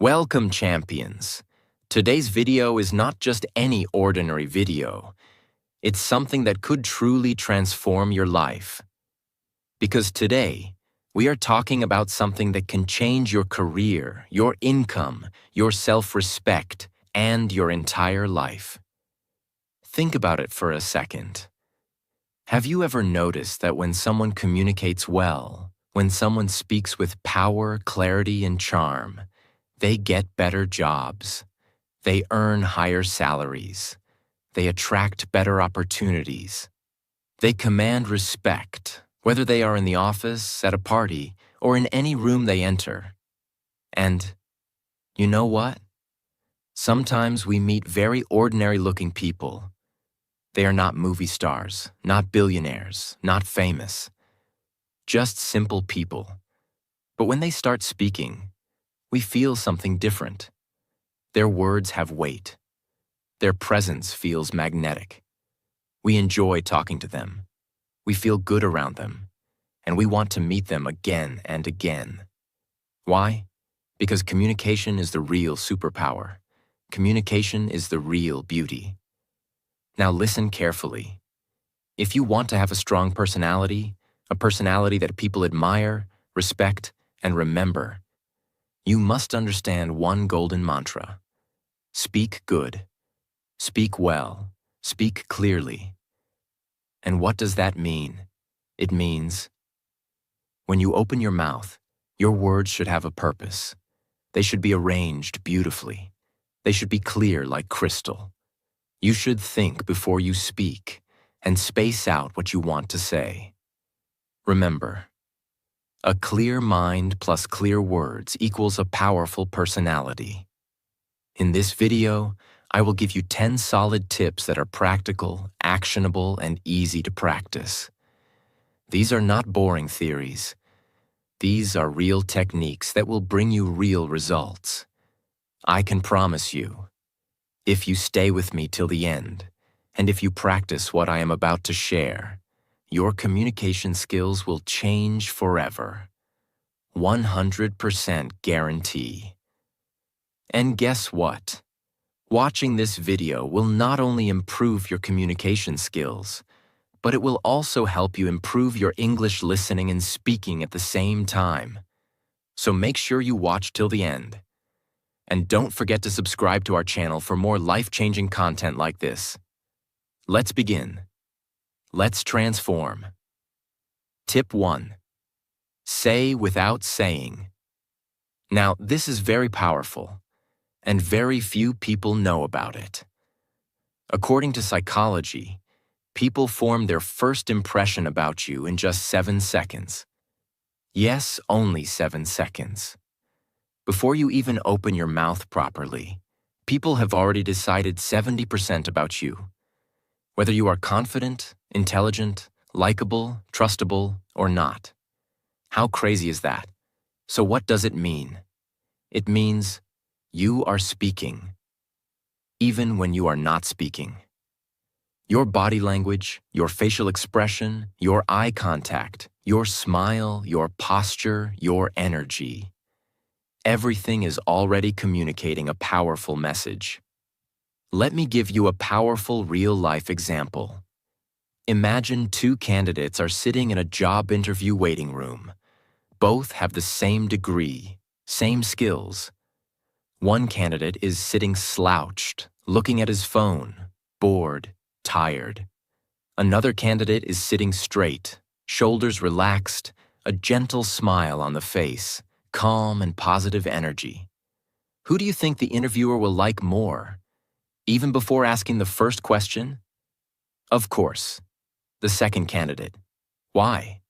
Welcome, champions. Today's video is not just any ordinary video. It's something that could truly transform your life. Because today, we are talking about something that can change your career, your income, your self-respect, and your entire life. Think about it for a second. Have you ever noticed that when someone communicates well, when someone speaks with power, clarity, and charm, they get better jobs, they earn higher salaries, they attract better opportunities, they command respect, whether they are in the office, at a party, or in any room they enter. And you know what? Sometimes we meet very ordinary-looking people. They are not movie stars, not billionaires, not famous, just simple people. But when they start speaking, we feel something different. Their words have weight. Their presence feels magnetic. We enjoy talking to them. We feel good around them. And we want to meet them again and again. Why? Because communication is the real superpower. Communication is the real beauty. Now listen carefully. If you want to have a strong personality, a personality that people admire, respect, and remember, you must understand one golden mantra. Speak good. Speak well. Speak clearly. And what does that mean? It means, when you open your mouth, your words should have a purpose. They should be arranged beautifully. They should be clear like crystal. You should think before you speak and space out what you want to say. Remember, a clear mind plus clear words equals a powerful personality. In this video, I will give you 10 solid tips that are practical, actionable, and easy to practice. These are not boring theories. These are real techniques that will bring you real results. I can promise you, if you stay with me till the end, and if you practice what I am about to share, your communication skills will change forever. 100% guarantee. And guess what? Watching this video will not only improve your communication skills, but it will also help you improve your English listening and speaking at the same time. So make sure you watch till the end. And don't forget to subscribe to our channel for more life-changing content like this. Let's begin. Let's transform. Tip 1. Say without saying. Now, this is very powerful, and very few people know about it. According to psychology, people form their first impression about you in just 7 seconds. Yes, only 7 seconds. Before you even open your mouth properly, people have already decided 70% about you. Whether you are confident, intelligent, likable, trustable, or not. How crazy is that? So what does it mean? It means you are speaking, even when you are not speaking. Your body language, your facial expression, your eye contact, your smile, your posture, your energy. Everything is already communicating a powerful message. Let me give you a powerful real-life example. Imagine 2 candidates are sitting in a job interview waiting room. Both have the same degree, same skills. One candidate is sitting slouched, looking at his phone, bored, tired. Another candidate is sitting straight, shoulders relaxed, a gentle smile on the face, calm and positive energy. Who do you think the interviewer will like more? Even before asking the first question? Of course, the second candidate. Why?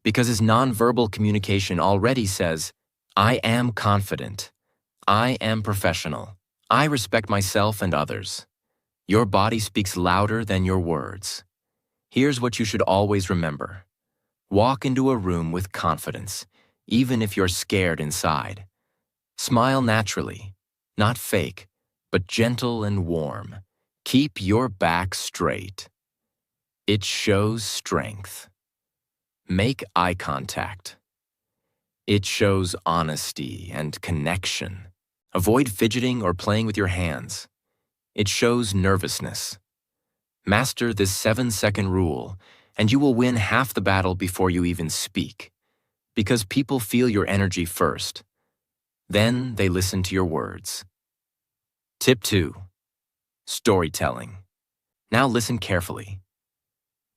Because his nonverbal communication already says, I am confident. I am professional. I respect myself and others. Your body speaks louder than your words. Here's what you should always remember. Walk into a room with confidence, even if you're scared inside. Smile naturally, not fake, but gentle and warm. Keep your back straight. It shows strength. Make eye contact. It shows honesty and connection. Avoid fidgeting or playing with your hands. It shows nervousness. Master this 7-second rule, and you will win half the battle before you even speak. Because people feel your energy first. Then they listen to your words. Tip 2. Storytelling. Now listen carefully.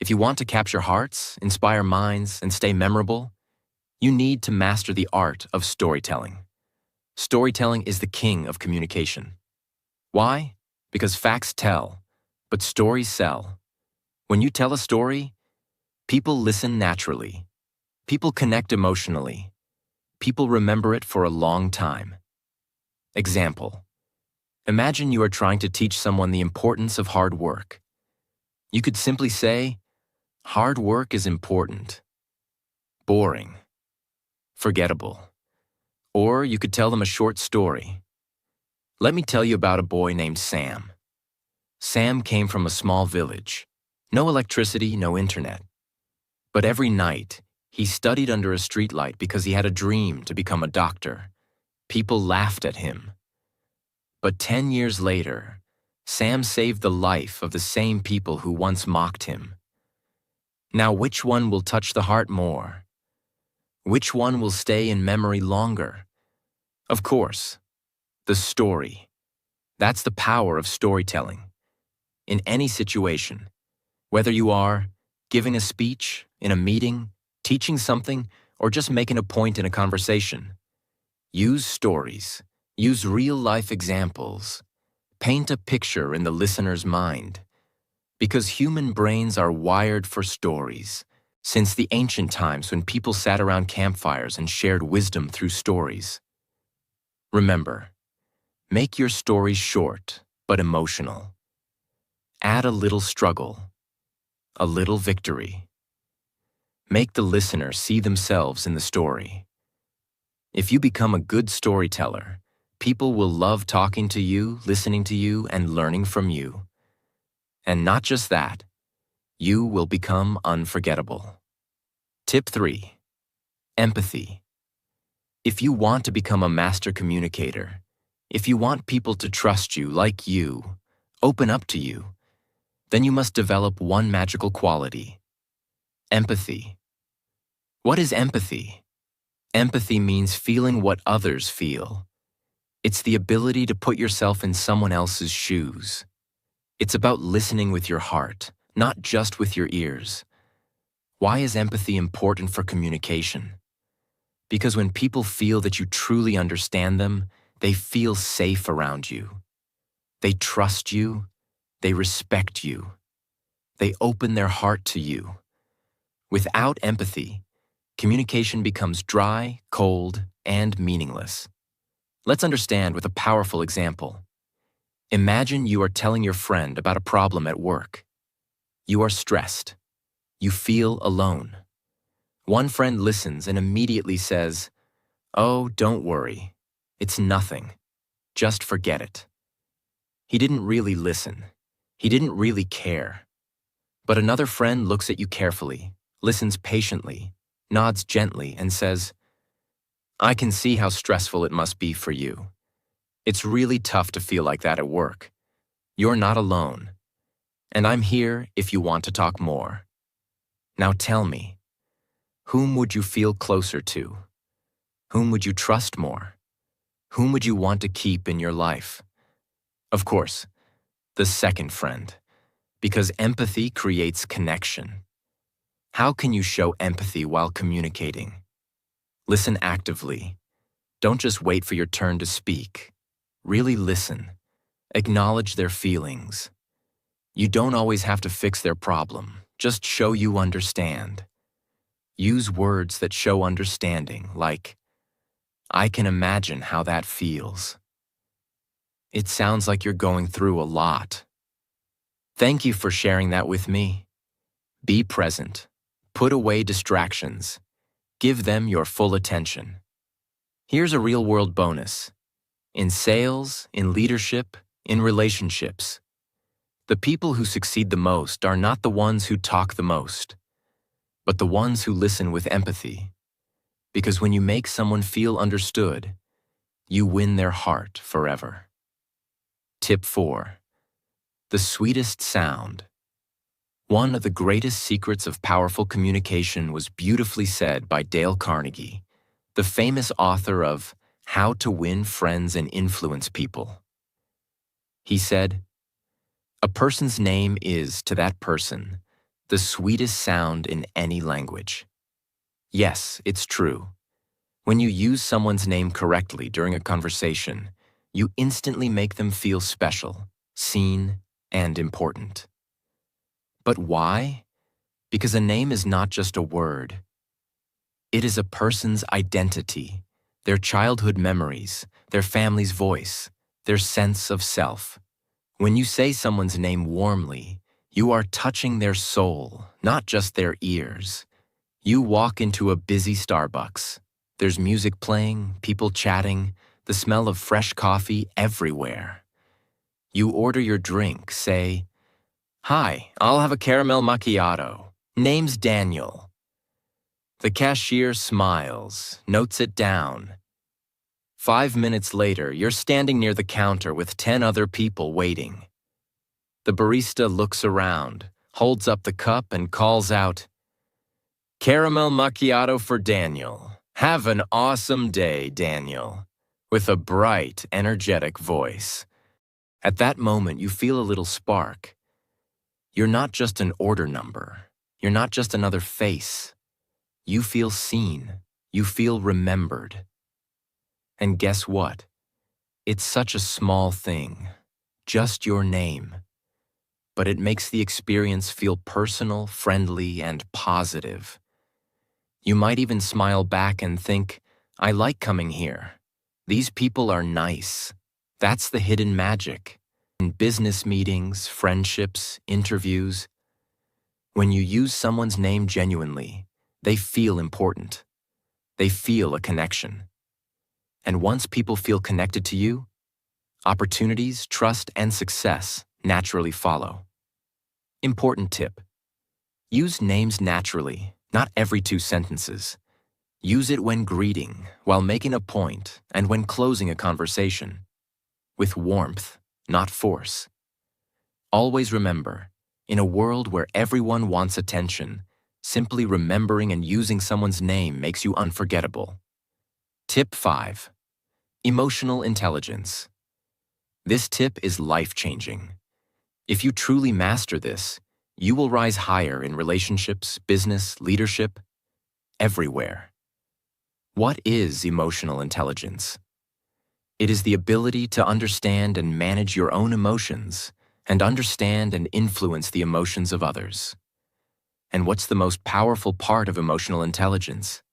If you want to capture hearts, inspire minds, and stay memorable, you need to master the art of storytelling. Storytelling is the king of communication. Why? Because facts tell, but stories sell. When you tell a story, people listen naturally. People connect emotionally. People remember it for a long time. Example. Imagine you are trying to teach someone the importance of hard work. You could simply say, hard work is important. Boring. Forgettable. Or you could tell them a short story. Let me tell you about a boy named Sam. Sam came from a small village. No electricity, no internet. But every night, he studied under a streetlight because he had a dream to become a doctor. People laughed at him. But 10 years later, Sam saved the life of the same people who once mocked him. Now, which one will touch the heart more? Which one will stay in memory longer? Of course, the story. That's the power of storytelling. In any situation, whether you are giving a speech, in a meeting, teaching something, or just making a point in a conversation, use stories. Use real-life examples. Paint a picture in the listener's mind. Because human brains are wired for stories. Since the ancient times when people sat around campfires and shared wisdom through stories. Remember, make your stories short but emotional. Add a little struggle, a little victory. Make the listener see themselves in the story. If you become a good storyteller, people will love talking to you, listening to you, and learning from you. And not just that, you will become unforgettable. Tip 3. Empathy. If you want to become a master communicator, if you want people to trust you, like you, open up to you, then you must develop one magical quality: empathy. What is empathy? Empathy means feeling what others feel. It's the ability to put yourself in someone else's shoes. It's about listening with your heart, not just with your ears. Why is empathy important for communication? Because when people feel that you truly understand them, they feel safe around you. They trust you. They respect you. They open their heart to you. Without empathy, communication becomes dry, cold, and meaningless. Let's understand with a powerful example. Imagine you are telling your friend about a problem at work. You are stressed. You feel alone. One friend listens and immediately says, "Oh, don't worry. It's nothing. Just forget it." He didn't really listen. He didn't really care. But another friend looks at you carefully, listens patiently, nods gently, and says, "I can see how stressful it must be for you. It's really tough to feel like that at work. You're not alone. And I'm here if you want to talk more. Now tell me, whom would you feel closer to? Whom would you trust more? Whom would you want to keep in your life?" Of course, the second friend, because empathy creates connection. How can you show empathy while communicating? Listen actively. Don't just wait for your turn to speak. Really listen. Acknowledge their feelings. You don't always have to fix their problem. Just show you understand. Use words that show understanding, like, "I can imagine how that feels. It sounds like you're going through a lot. Thank you for sharing that with me." Be present. Put away distractions. Give them your full attention. Here's a real-world bonus. In sales, in leadership, in relationships, the people who succeed the most are not the ones who talk the most, but the ones who listen with empathy. Because when you make someone feel understood, you win their heart forever. Tip 4. The sweetest sound. One of the greatest secrets of powerful communication was beautifully said by Dale Carnegie, the famous author of How to Win Friends and Influence People. He said, "A person's name is, to that person, the sweetest sound in any language." Yes, it's true. When you use someone's name correctly during a conversation, you instantly make them feel special, seen, and important. But why? Because a name is not just a word. It is a person's identity, their childhood memories, their family's voice, their sense of self. When you say someone's name warmly, you are touching their soul, not just their ears. You walk into a busy Starbucks. There's music playing, people chatting, the smell of fresh coffee everywhere. You order your drink, say, "Hi, I'll have a caramel macchiato. Name's Daniel." The cashier smiles, notes it down. 5 minutes later, you're standing near the counter with 10 other people waiting. The barista looks around, holds up the cup, and calls out, "Caramel macchiato for Daniel. Have an awesome day, Daniel," with a bright, energetic voice. At that moment, you feel a little spark. You're not just an order number. You're not just another face. You feel seen. You feel remembered. And guess what? It's such a small thing, just your name. But it makes the experience feel personal, friendly, and positive. You might even smile back and think, "I like coming here. These people are nice." That's the hidden magic. In business meetings, friendships, interviews, when you use someone's name genuinely, they feel important. They feel a connection. And once people feel connected to you, opportunities, trust, and success naturally follow. Important tip: use names naturally, not every 2 sentences. Use it when greeting, while making a point, and when closing a conversation. With warmth, not force. Always remember, in a world where everyone wants attention, simply remembering and using someone's name makes you unforgettable. Tip 5. Emotional intelligence. This tip is life-changing. If you truly master this, you will rise higher in relationships, business, leadership, everywhere. What is emotional intelligence? It is the ability to understand and manage your own emotions, and understand and influence the emotions of others. And what's the most powerful part of emotional intelligence?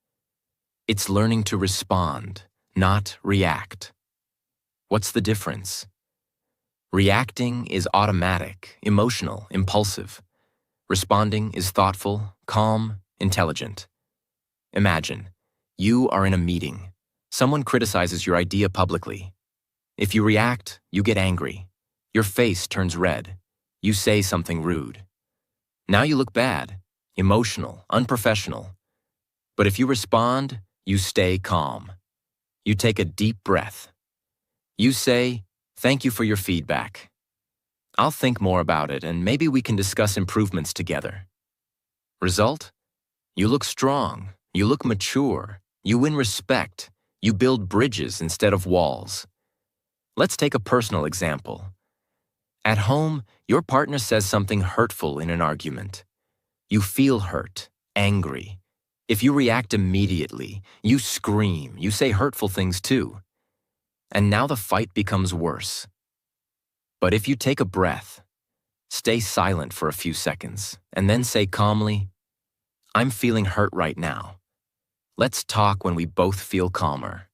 It's learning to respond, not react. What's the difference? Reacting is automatic, emotional, impulsive. Responding is thoughtful, calm, intelligent. Imagine, you are in a meeting. Someone criticizes your idea publicly. If you react, you get angry. Your face turns red. You say something rude. Now you look bad, emotional, unprofessional. But if you respond, you stay calm. You take a deep breath. You say, "Thank you for your feedback. I'll think more about it, and maybe we can discuss improvements together." Result? You look strong. You look mature. You win respect. You build bridges instead of walls. Let's take a personal example. At home, your partner says something hurtful in an argument. You feel hurt, angry. If you react immediately, you scream, you say hurtful things too. And now the fight becomes worse. But if you take a breath, stay silent for a few seconds, and then say calmly, "I'm feeling hurt right now. Let's talk when we both feel calmer."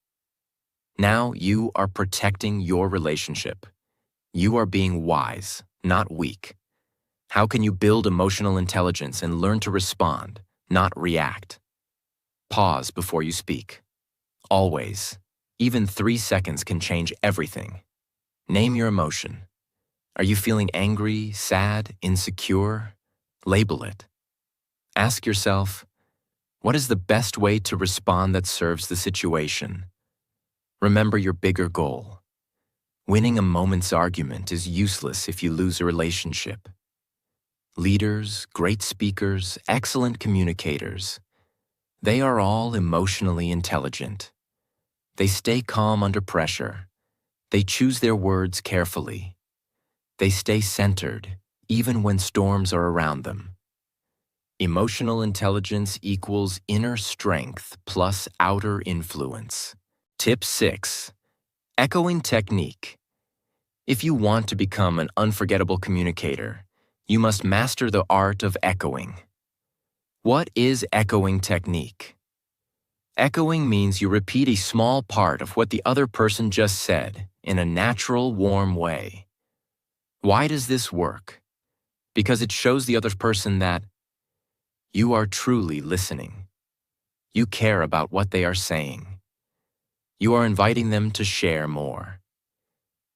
Now you are protecting your relationship. You are being wise, not weak. How can you build emotional intelligence and learn to respond, not react? Pause before you speak. Always. Even 3 seconds can change everything. Name your emotion. Are you feeling angry, sad, insecure? Label it. Ask yourself, what is the best way to respond that serves the situation? Remember your bigger goal. Winning a moment's argument is useless if you lose a relationship. Leaders, great speakers, excellent communicators, they are all emotionally intelligent. They stay calm under pressure. They choose their words carefully. They stay centered, even when storms are around them. Emotional intelligence equals inner strength plus outer influence. Tip 6. Echoing technique. If you want to become an unforgettable communicator, you must master the art of echoing. What is echoing technique? Echoing means you repeat a small part of what the other person just said in a natural, warm way. Why does this work? Because it shows the other person that you are truly listening. You care about what they are saying. You are inviting them to share more.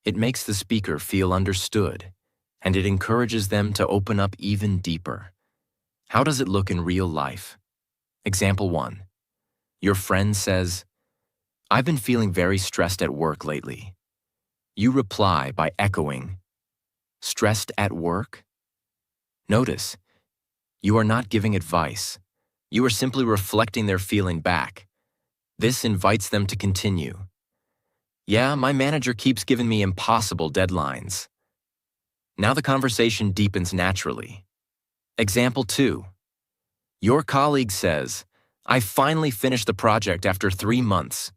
It makes the speaker feel understood, and it encourages them to open up even deeper. How does it look in real life? Example 1. Your friend says, "I've been feeling very stressed at work lately." You reply by echoing, "Stressed at work?" Notice, you are not giving advice. You are simply reflecting their feeling back. This invites them to continue. "Yeah, my manager keeps giving me impossible deadlines." Now the conversation deepens naturally. Example 2. Your colleague says, "I finally finished the project after 3 months."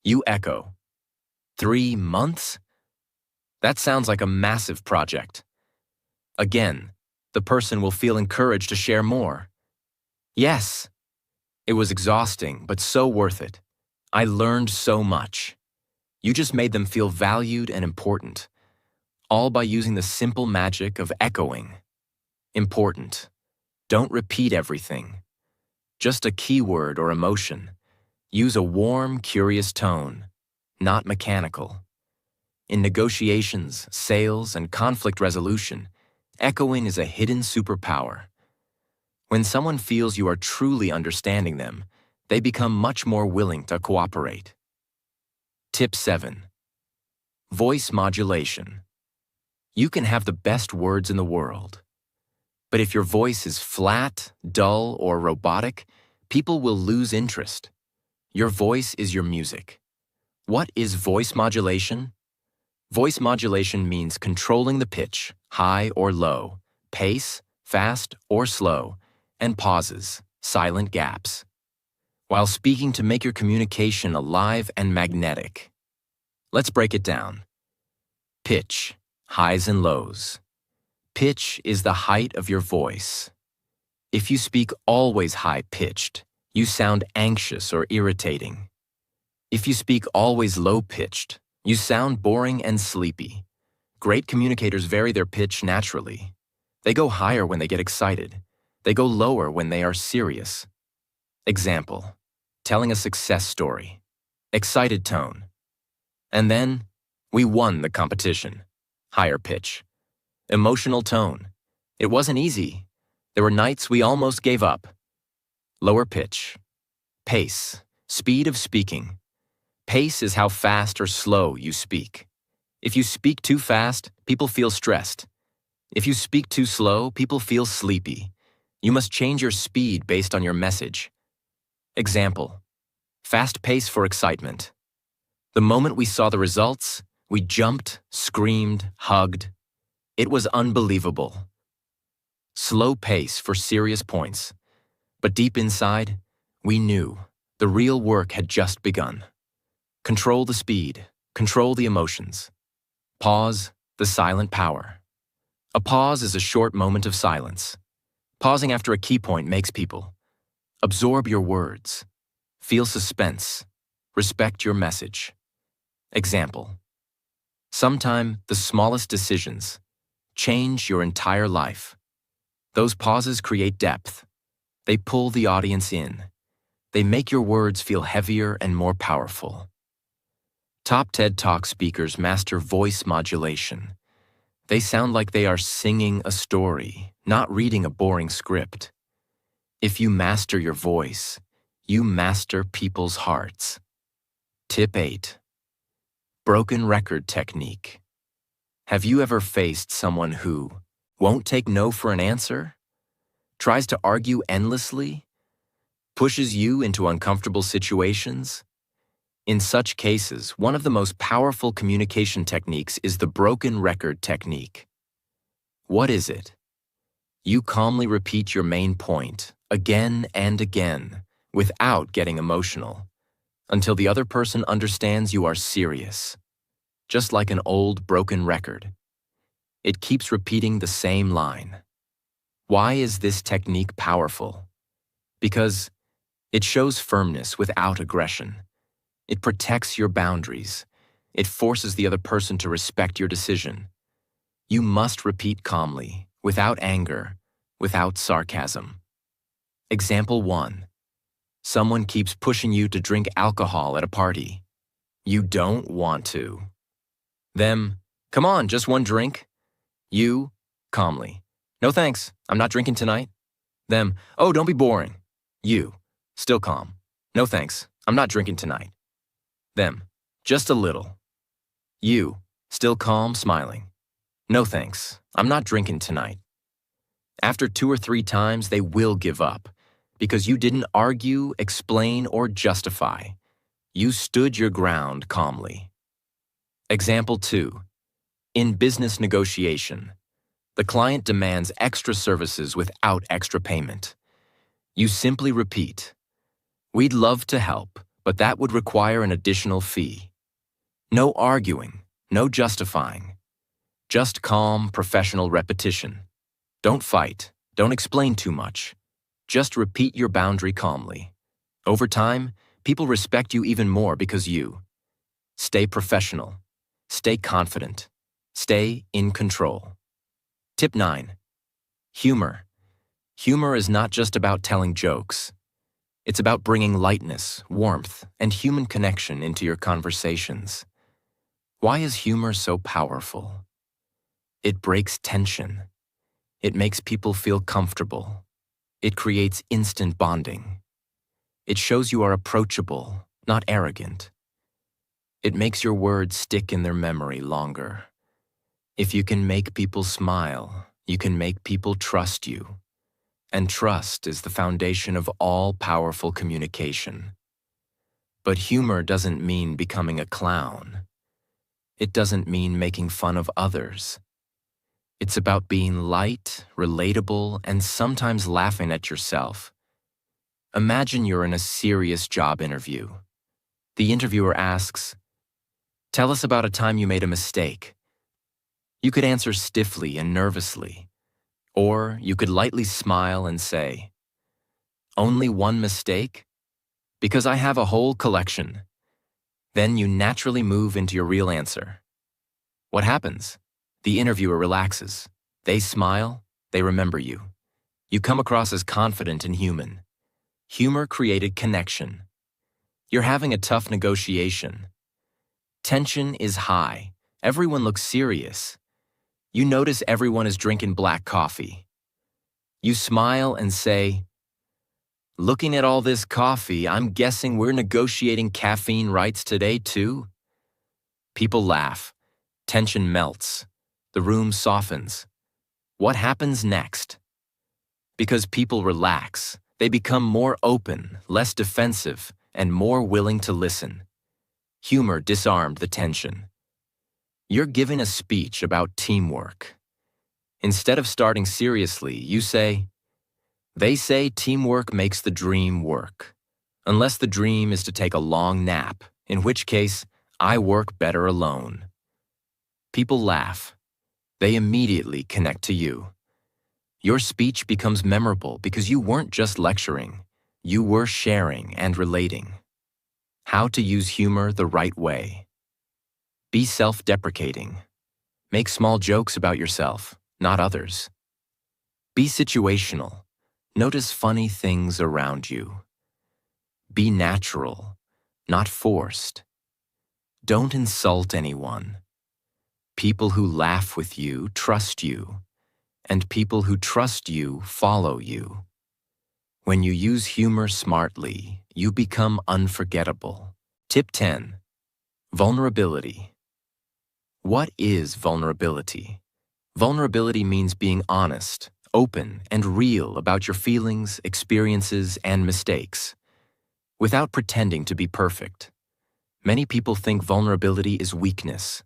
You echo, 3 months? That sounds like a massive project. Again, the person will feel encouraged to share more. "Yes, it was exhausting, but so worth it. I learned so much." You just made them feel valued and important, all by using the simple magic of echoing. Important. Don't repeat everything. Just a keyword or emotion. Use a warm, curious tone, not mechanical. In negotiations, sales, and conflict resolution, echoing is a hidden superpower. When someone feels you are truly understanding them, they become much more willing to cooperate. Tip 7. Voice modulation. You can have the best words in the world, but if your voice is flat, dull, or robotic, people will lose interest. Your voice is your music. What is voice modulation? Voice modulation means controlling the pitch, high or low, pace, fast or slow, and pauses, silent gaps, while speaking to make your communication alive and magnetic. Let's break it down. Pitch, highs and lows. Pitch is the height of your voice. If you speak always high-pitched, you sound anxious or irritating. If you speak always low-pitched, you sound boring and sleepy. Great communicators vary their pitch naturally. They go higher when they get excited. They go lower when they are serious. Example, telling a success story. Excited tone. And then, we won the competition. Higher pitch. Emotional tone. It wasn't easy. There were nights we almost gave up. Lower pitch. Pace. Speed of speaking. Pace is how fast or slow you speak. If you speak too fast, people feel stressed. If you speak too slow, people feel sleepy. You must change your speed based on your message. Example, fast pace for excitement. The moment we saw the results, we jumped, screamed, hugged. It was unbelievable. Slow pace for serious points. But deep inside, we knew the real work had just begun. Control the speed, control the emotions. Pause, the silent power. A pause is a short moment of silence. Pausing after a key point makes people absorb your words, feel suspense, respect your message. Example, sometime the smallest decisions change your entire life. Those pauses create depth. They pull the audience in. They make your words feel heavier and more powerful. Top TED Talk speakers master voice modulation. They sound like they are singing a story, not reading a boring script. If you master your voice, you master people's hearts. Tip 8. Broken record technique. Have you ever faced someone who won't take no for an answer, tries to argue endlessly, pushes you into uncomfortable situations? In such cases, one of the most powerful communication techniques is the broken record technique. What is it? You calmly repeat your main point again and again without getting emotional until the other person understands you are serious. Just like an old broken record, it keeps repeating the same line. Why is this technique powerful? Because it shows firmness without aggression. It protects your boundaries. It forces the other person to respect your decision. You must repeat calmly, without anger, without sarcasm. Example 1. Someone keeps pushing you to drink alcohol at a party. You don't want to. Them, come on, just one drink. You, calmly, no thanks, I'm not drinking tonight. Them, oh, don't be boring. You, still calm, no thanks, I'm not drinking tonight. Them, just a little. You, still calm, smiling. No thanks, I'm not drinking tonight. After 2 or 3 times, they will give up because you didn't argue, explain, or justify. You stood your ground calmly. Example 2. In business negotiation, the client demands extra services without extra payment. You simply repeat, "We'd love to help, but that would require an additional fee." No arguing, no justifying. Just calm, professional repetition. Don't fight, don't explain too much. Just repeat your boundary calmly. Over time, people respect you even more because you stay professional, stay confident, stay in control. Tip 9. Humor. Humor is not just about telling jokes. It's about bringing lightness, warmth, and human connection into your conversations. Why is humor so powerful? It breaks tension. It makes people feel comfortable. It creates instant bonding. It shows you are approachable, not arrogant. It makes your words stick in their memory longer. If you can make people smile, you can make people trust you. And trust is the foundation of all powerful communication. But humor doesn't mean becoming a clown. It doesn't mean making fun of others. It's about being light, relatable, and sometimes laughing at yourself. Imagine you're in a serious job interview. The interviewer asks, "Tell us about a time you made a mistake." You could answer stiffly and nervously, or you could lightly smile and say, "Only one mistake? Because I have a whole collection." Then you naturally move into your real answer. What happens? The interviewer relaxes. They smile, they remember you. You come across as confident and human. Humor created connection. You're having a tough negotiation. Tension is high. Everyone looks serious. You notice everyone is drinking black coffee. You smile and say, "Looking at all this coffee, I'm guessing we're negotiating caffeine rights today too?" People laugh. Tension melts. The room softens. What happens next? Because people relax, they become more open, less defensive, and more willing to listen. Humor disarmed the tension. You're giving a speech about teamwork. Instead of starting seriously, you say, "They say teamwork makes the dream work. Unless the dream is to take a long nap, in which case, I work better alone." People laugh. They immediately connect to you. Your speech becomes memorable because you weren't just lecturing. You were sharing and relating. How to use humor the right way. Be self-deprecating. Make small jokes about yourself, not others. Be situational. Notice funny things around you. Be natural, not forced. Don't insult anyone. People who laugh with you trust you, and people who trust you follow you. When you use humor smartly, you become unforgettable. Tip 10. Vulnerability. What is vulnerability? Vulnerability means being honest, open, and real about your feelings, experiences, and mistakes, without pretending to be perfect. Many people think vulnerability is weakness,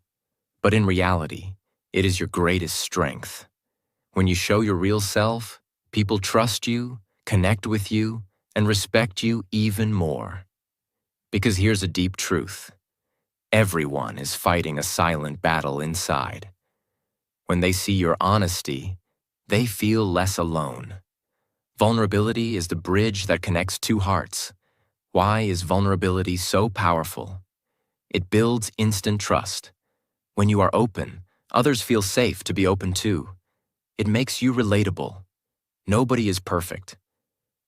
but in reality, it is your greatest strength. When you show your real self, people trust you, connect with you, and respect you even more. Because here's a deep truth. Everyone is fighting a silent battle inside. When they see your honesty, they feel less alone. Vulnerability is the bridge that connects two hearts. Why is vulnerability so powerful? It builds instant trust. When you are open, others feel safe to be open too. It makes you relatable. Nobody is perfect.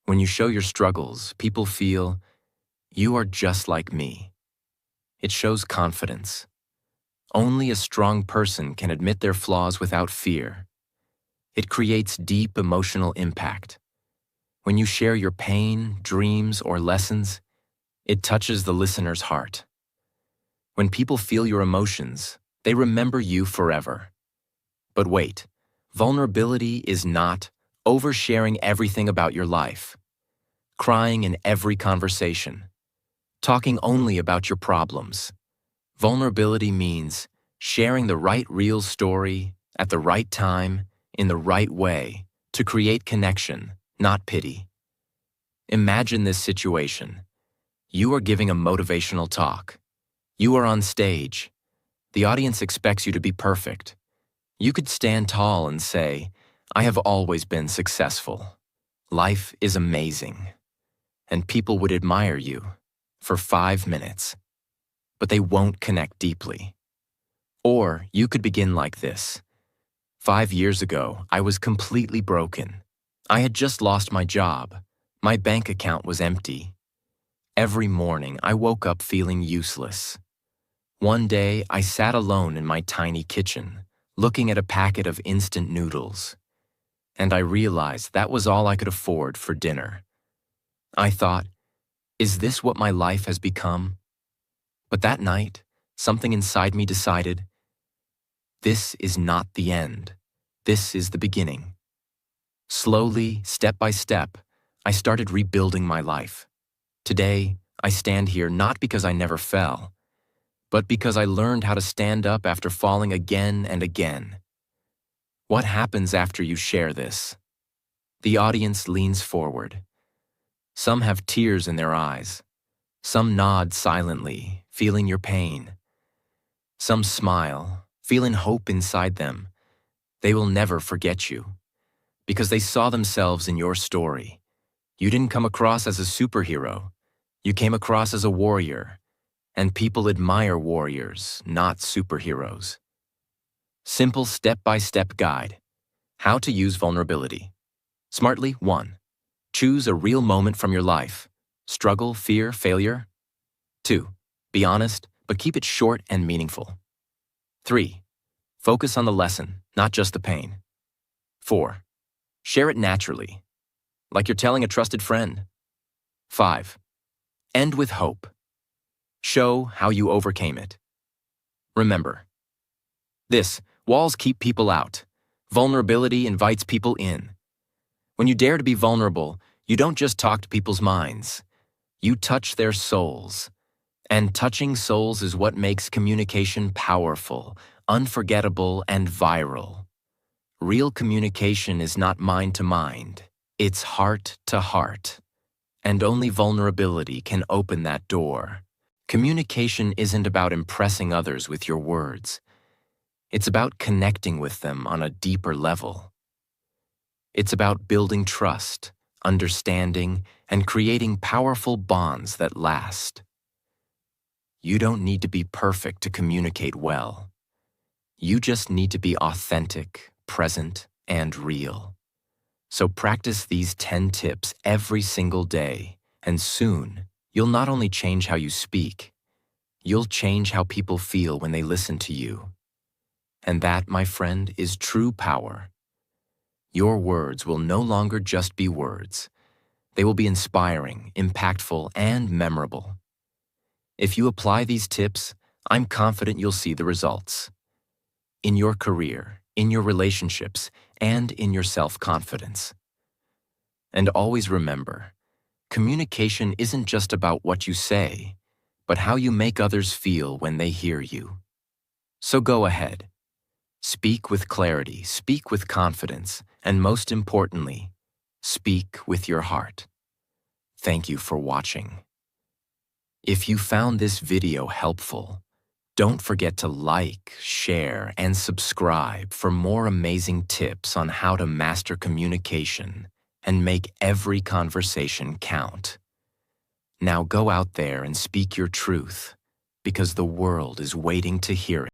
When you show your struggles, people feel, you are just like me. It shows confidence. Only a strong person can admit their flaws without fear. It creates deep emotional impact. When you share your pain, dreams, or lessons, it touches the listener's heart. When people feel your emotions, they remember you forever. But wait, vulnerability is not oversharing everything about your life, crying in every conversation, talking only about your problems. Vulnerability means sharing the right real story at the right time, in the right way, to create connection, not pity. Imagine this situation. You are giving a motivational talk. You are on stage. The audience expects you to be perfect. You could stand tall and say, I have always been successful. Life is amazing. And people would admire you for 5 minutes, but they won't connect deeply. Or you could begin like this. 5 years ago, I was completely broken. I had just lost my job. My bank account was empty. Every morning, I woke up feeling useless. One day, I sat alone in my tiny kitchen, looking at a packet of instant noodles. And I realized that was all I could afford for dinner. I thought, is this what my life has become? But that night, something inside me decided, this is not the end. This is the beginning. Slowly, step by step, I started rebuilding my life. Today, I stand here not because I never fell, but because I learned how to stand up after falling again and again. What happens after you share this? The audience leans forward. Some have tears in their eyes. Some nod silently, feeling your pain. Some smile, feeling hope inside them. They will never forget you, because they saw themselves in your story. You didn't come across as a superhero. You came across as a warrior. And people admire warriors, not superheroes. Simple step-by-step guide. How to use vulnerability. Smartly, 1. Choose a real moment from your life. Struggle, fear, failure. 2. Be honest, but keep it short and meaningful. 3. Focus on the lesson, not just the pain. 4. Share it naturally, like you're telling a trusted friend. 5. End with hope. Show how you overcame it. Remember, walls keep people out. Vulnerability invites people in. When you dare to be vulnerable, you don't just talk to people's minds. You touch their souls. And touching souls is what makes communication powerful, unforgettable, and viral. Real communication is not mind to mind. It's heart to heart. And only vulnerability can open that door. Communication isn't about impressing others with your words. It's about connecting with them on a deeper level. It's about building trust, understanding, and creating powerful bonds that last. You don't need to be perfect to communicate well. You just need to be authentic, present, and real. So practice these 10 tips every single day, and soon, you'll not only change how you speak, you'll change how people feel when they listen to you. And that, my friend, is true power. Your words will no longer just be words. They will be inspiring, impactful, and memorable. If you apply these tips, I'm confident you'll see the results. in your career, in your relationships, and in your self-confidence. And always remember, communication isn't just about what you say, but how you make others feel when they hear you. So go ahead. Speak with clarity, speak with confidence, and most importantly, speak with your heart. Thank you for watching. If you found this video helpful, don't forget to like, share, and subscribe for more amazing tips on how to master communication and make every conversation count. Now go out there and speak your truth, because the world is waiting to hear it.